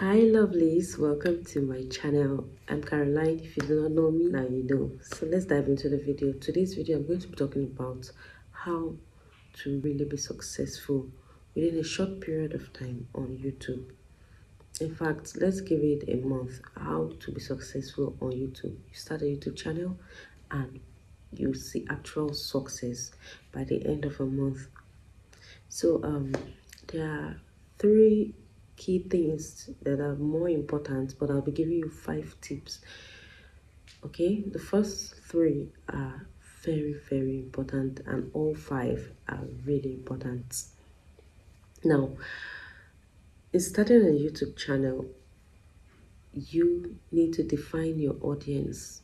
Hi lovelies, welcome to my channel. I'm Caroline. If you do not know me, now you know. So let's dive into the video. Today's video I'm going to be talking about how to really be successful within a short period of time on YouTube. In fact, let's give it a month. How to be successful on YouTube. You start a YouTube channel and you see actual success by the end of a month. So there are three key things that are more important, but I'll be giving you 5 tips. Okay, the first 3 are very important, and all 5 are really important. Now, in starting a YouTube channel, you need to define your audience,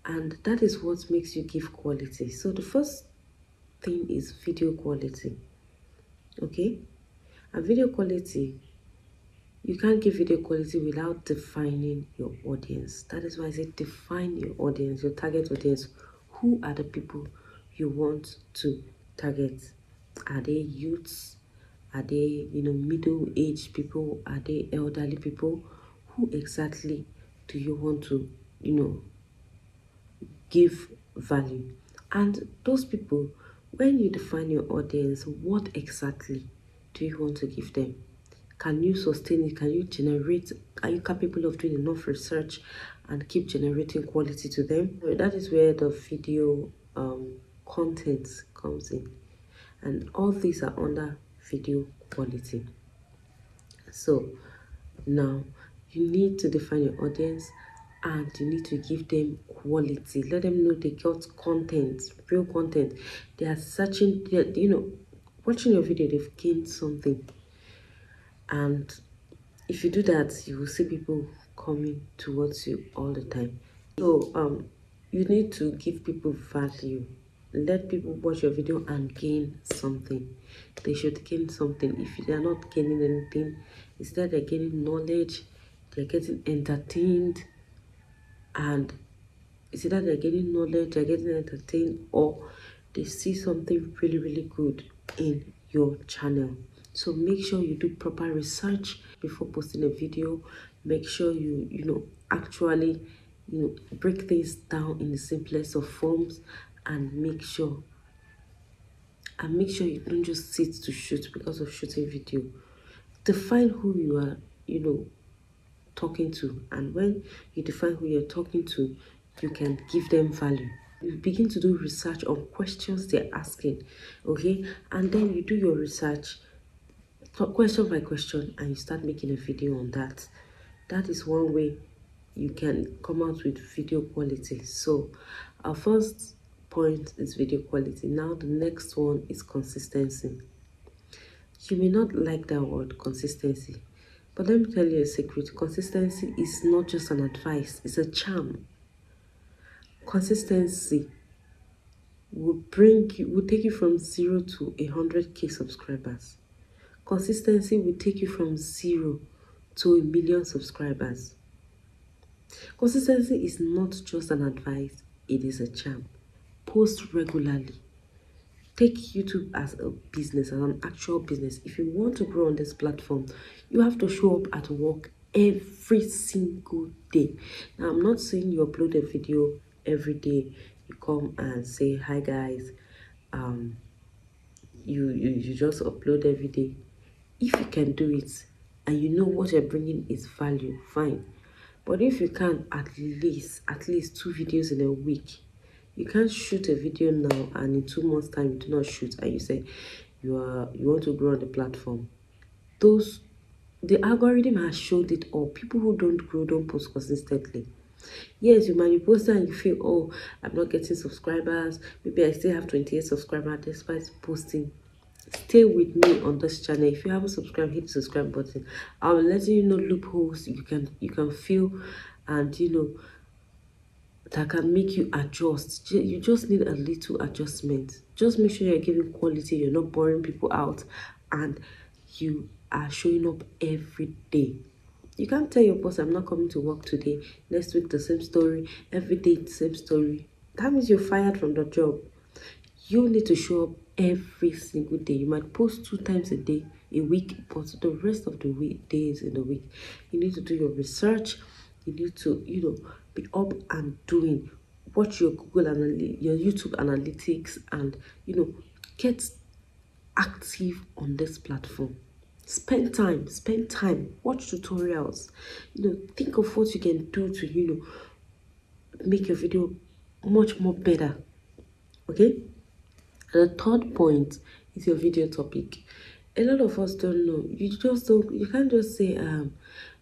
and that is what makes you give quality. So the first thing is video quality. Okay, and video quality, you can't give video quality without defining your audience. That is why I say define your audience, your target audience. Who are the people you want to target? Are they youths? Are they, middle-aged people? Are they elderly people? Who exactly do you want to, give value? And those people, when you define your audience, what exactly do you want to give them? Can you sustain it? Can you generate? Are you capable of doing enough research and keep generating quality to them? That is where the video content comes in, and all these are under video quality. So now you need to define your audience and you need to give them quality. Let them know they got content, real content. They are searching, watching your video, they've gained something. And if you do that, you will see people coming towards you all the time. So you need to give people value. Let people watch your video and gain something. They should gain something. If they are not gaining anything, instead they're gaining knowledge, they're getting entertained, and it's either they're getting knowledge, they're getting entertained, or they see something really good in your channel. So make sure you do proper research before posting a video. Make sure you actually break things down in the simplest of forms, and make sure you don't just sit to shoot because of shooting video. Define who you are talking to, and when you define who you're talking to, you can give them value. You begin to do research on questions they're asking, okay, and then you do your research question by question and you start making a video on that. That is one way you can come out with video quality. So our first point is video quality. Now the next one is consistency. You may not like that word, consistency, but let me tell you a secret. Consistency is not just an advice, it's a charm. Consistency will take you from 0 to 100k subscribers. Consistency will take you from 0 to 1 million subscribers. Consistency is not just an advice, it is a charm. Post regularly. Take YouTube as a business, as an actual business. If you want to grow on this platform, you have to show up at work every single day. Now, I'm not saying you upload a video every day. You come and say, hi guys. You just upload every day. If you can do it and you know what you're bringing is value, fine. But if you can, at least 2 videos in a week. You can't shoot a video now and in 2 months time you do not shoot, and you say you want to grow on the platform. The algorithm has showed it all. People who don't grow don't post consistently. Yes, you might be posting and you feel, oh, I'm not getting subscribers. Maybe I still have 28 subscribers despite posting. Stay with me on this channel. If you haven't subscribed, hit the subscribe button. I'll let you know loopholes you can feel, and that can make you adjust. You just need a little adjustment. Just make sure you're giving quality, you're not boring people out, and you are showing up every day. You can't tell your boss, I'm not coming to work today. Next week the same story. Every day the same story. That means you're fired from the job. You need to show up every single day. You might post 2 times a day. a week, but the rest of the days in the week, you need to do your research. You need to, be up and doing. Watch your your YouTube analytics, and get active on this platform. Spend time, watch tutorials. Think of what you can do to, make your video much more better. Okay. And the third point is your video topic. A lot of us don't know. You can't just say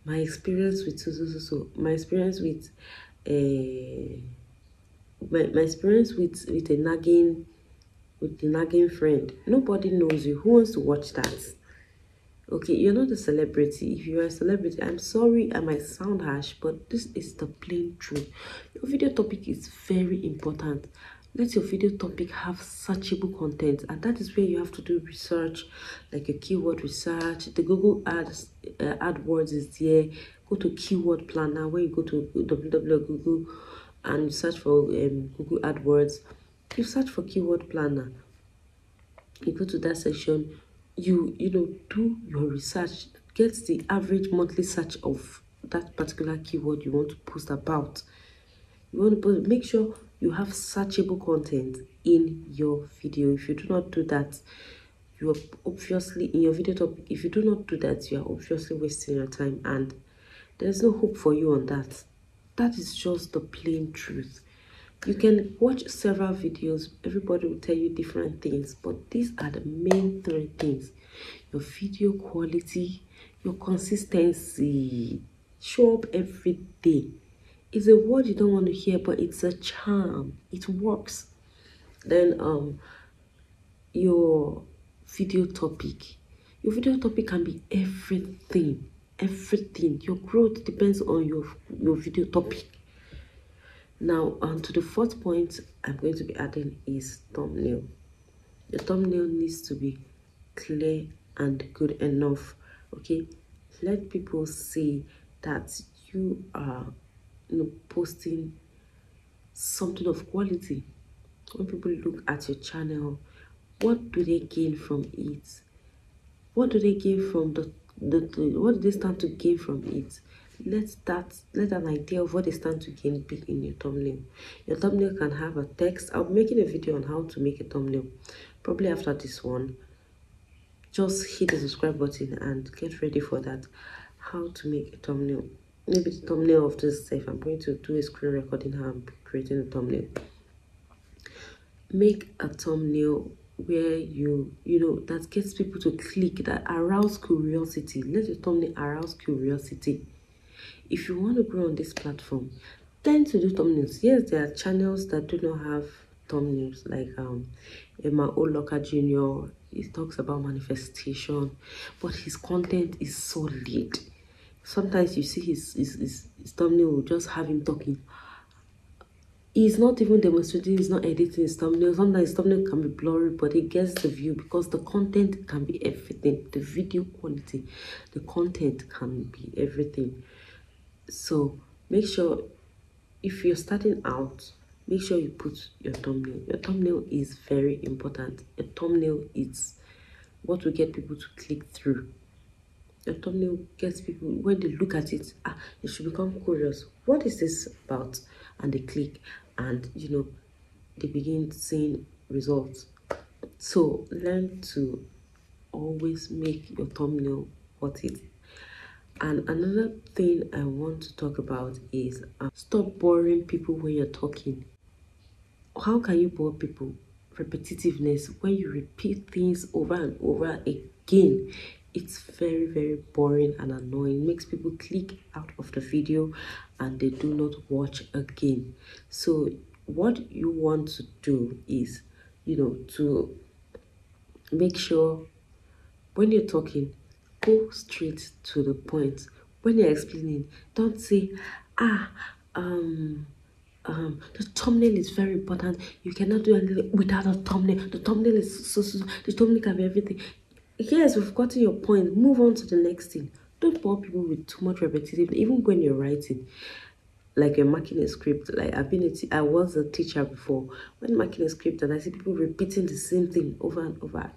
my experience with so. My experience with my experience with a nagging friend. Nobody knows you. Who wants to watch that? Okay, you're not a celebrity. If you're a celebrity, I'm sorry, I might sound harsh, but this is the plain truth. Your video topic is very important. Let your video topic have searchable content, and that is where you have to do research, like your keyword research. The Google AdWords is there. Go to Keyword Planner. When you go to www.google and you search for Google AdWords, you search for Keyword Planner. You go to that section. You do your research. Get the average monthly search of that particular keyword you want to post about. You want to make sure you have searchable content in your video. If you do not do that, you are obviously in your video topic. If you do not do that, you are obviously wasting your time, and there's no hope for you on that. That is just the plain truth. You can watch several videos. Everybody will tell you different things, but these are the main three things: your video quality, your consistency. Show up every day. It's a word you don't want to hear, but it's a charm. It works. Then your video topic. Your video topic can be everything. Everything. Your growth depends on your video topic. Now, to the fourth point I'm going to be adding is thumbnail. The thumbnail needs to be clear and good enough. Okay, let people see that you are posting something of quality. When people look at your channel, what do they gain from it? What do they gain from what do they stand to gain from it? Let an idea of what they stand to gain be in your thumbnail. Your thumbnail can have a text. I'll be making a video on how to make a thumbnail probably after this one. Just hit the subscribe button and get ready for that. How to make a thumbnail. Maybe the thumbnail of this safe. I'm going to do a screen recording how I'm creating a thumbnail. Make a thumbnail where that gets people to click, that arouse curiosity. Let your thumbnail arouse curiosity. If you want to grow on this platform, tend to do thumbnails. Yes, there are channels that do not have thumbnails, like Emma Oloka Jr. He talks about manifestation, but his content is solid. Sometimes you see his thumbnail will just have him talking. He's not even demonstrating, he's not editing his thumbnail. Sometimes his thumbnail can be blurry, but it gets the view because the content can be everything. The video quality, the content can be everything. So make sure, if you're starting out, make sure you put your thumbnail. Your thumbnail is very important. A thumbnail is what will get people to click through. Your thumbnail gets people, when they look at it, they should become curious. What is this about? And they click, and they begin seeing results. So learn to always make your thumbnail worth it. And another thing I want to talk about is stop boring people when you're talking. How can you bore people? Repetitiveness. When you repeat things over and over again, it's very, very boring and annoying. It makes people click out of the video and they do not watch again. So what you want to do is, to make sure when you're talking, go straight to the point. When you're explaining, don't say, the thumbnail is very important. You cannot do anything without a thumbnail. The thumbnail is so. The thumbnail can be everything. Yes, we've gotten your point. Move on to the next thing. Don't bore people with too much repetitive. Even when you're writing, like you're marking a script. Like I was a teacher before. When marking a script and I see people repeating the same thing over and over,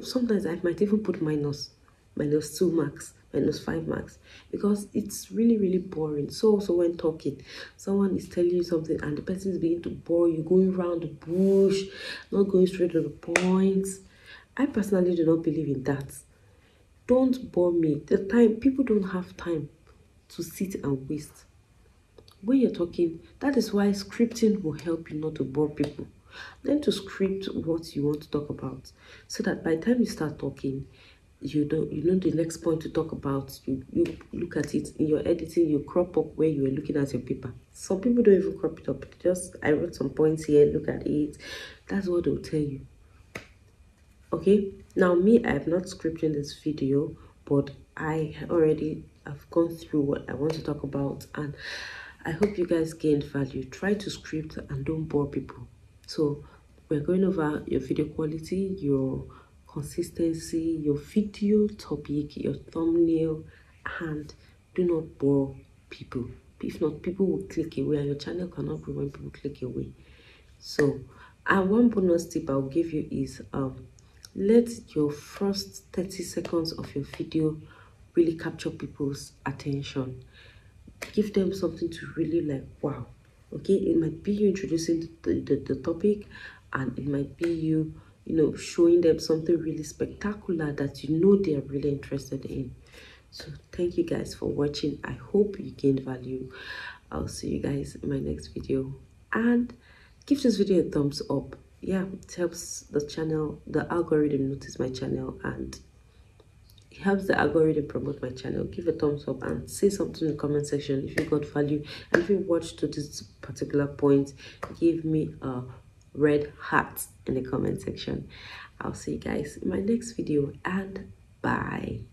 sometimes I might even put minus. -2 marks, -5 marks, because it's really, really boring. So also when talking, someone is telling you something and the person is beginning to bore you, going around the bush, not going straight to the point. I personally do not believe in that. Don't bore me. The time, people don't have time to sit and waste. When you're talking, that is why scripting will help you not to bore people. Learn to script what you want to talk about, so that by the time you start talking, you know the next point to talk about. You look at it in your editing, you crop up where you are looking at your paper. Some people don't even crop it up. Just, I wrote some points here, look at it. That's what they'll tell you. Okay, now me, I have not scripted this video, but I already have gone through what I want to talk about, and I hope you guys gained value. Try to script and don't bore people. So we're going over your video quality, your consistency, your video topic, your thumbnail, and do not bore people. If not, people will click away, and your channel cannot grow when people click away. So, and one bonus tip I'll give you is let your first 30 seconds of your video really capture people's attention. Give them something to really like, wow. Okay, it might be you introducing the topic, and it might be you, showing them something really spectacular that you know they are really interested in. So thank you guys for watching. I hope you gained value. I'll see you guys in my next video, and give this video a thumbs up. Yeah, it helps the channel, the algorithm notice my channel, and it helps the algorithm promote my channel. Give a thumbs up and say something in the comment section if you got value, and if you watched to this particular point, give me a red heart in the comment section. I'll see you guys in my next video, and bye.